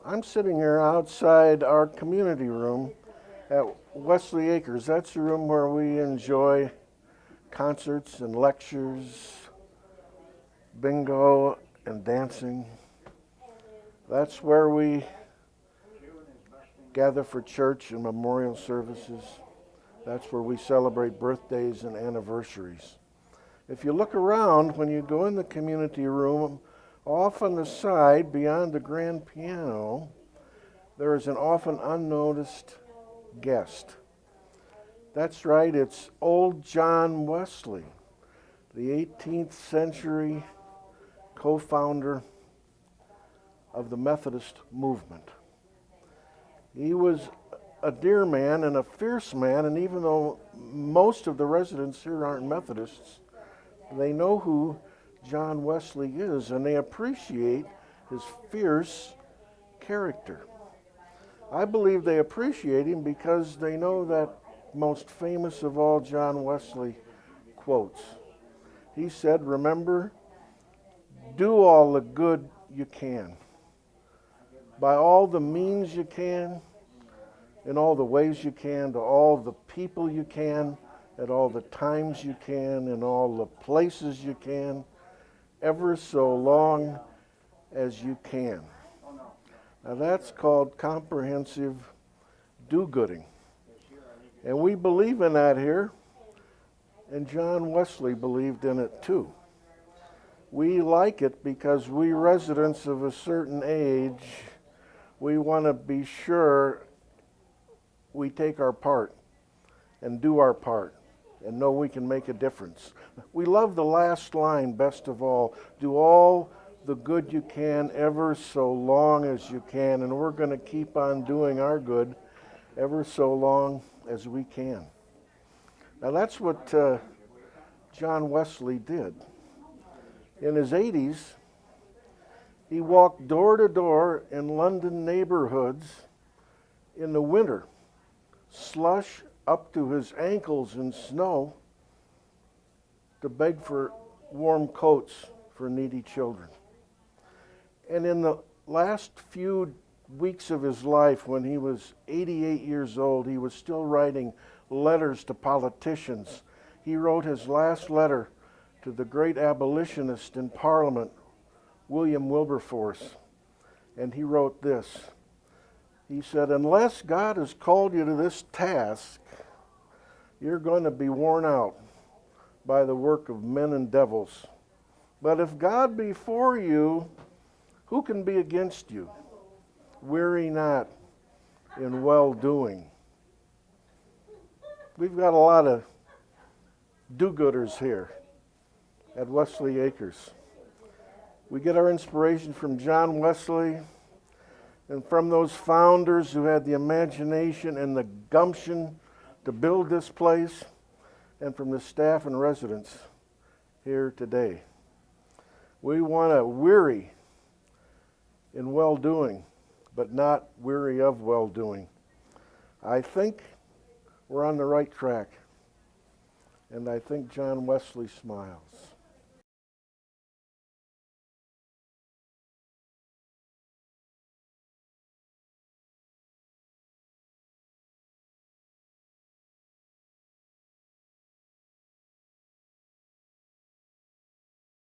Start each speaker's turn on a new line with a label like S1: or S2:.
S1: I'm sitting here outside our community room at Wesley Acres. That's the room where we enjoy concerts and lectures, bingo and dancing. That's where we gather for church and memorial services. That's where we celebrate birthdays and anniversaries. If you look around when you go in the community room, off on the side, beyond the grand piano, there is an often unnoticed guest. That's right, it's old John Wesley, the 18th century co-founder of the Methodist movement. He was a dear man and a fierce man, and even though most of the residents here aren't Methodists, they know who John Wesley is, and they appreciate his fierce character. I believe they appreciate him because they know that most famous of all John Wesley quotes. He said, "Remember, do all the good you can, by all the means you can, in all the ways you can, to all the people you can, at all the times you can, in all the places you can, ever so long as you can." Now that's called comprehensive do-gooding. And we believe in that here, and John Wesley believed in it too. We like it because we residents of a certain age, we want to be sure we take our part and do our part and know we can make a difference. We love the last line best of all. Do all the good you can ever so long as you can, and we're going to keep on doing our good ever so long as we can. Now that's what John Wesley did. In his 80s, he walked door to door in London neighborhoods in the winter, slush up to his ankles in snow, to beg for warm coats for needy children. And in the last few weeks of his life, when he was 88 years old, he was still writing letters to politicians. He wrote his last letter to the great abolitionist in Parliament, William Wilberforce, and he wrote this. He said, "Unless God has called you to this task, you're going to be worn out by the work of men and devils. But if God be for you, who can be against you? Weary not in well-doing." We've got a lot of do-gooders here at Wesley Acres. We get our inspiration from John Wesley and from those founders who had the imagination and the gumption to build this place, and from the staff and residents here today. We want to weary in well-doing, but not weary of well-doing. I think we're on the right track, and I think John Wesley smiles.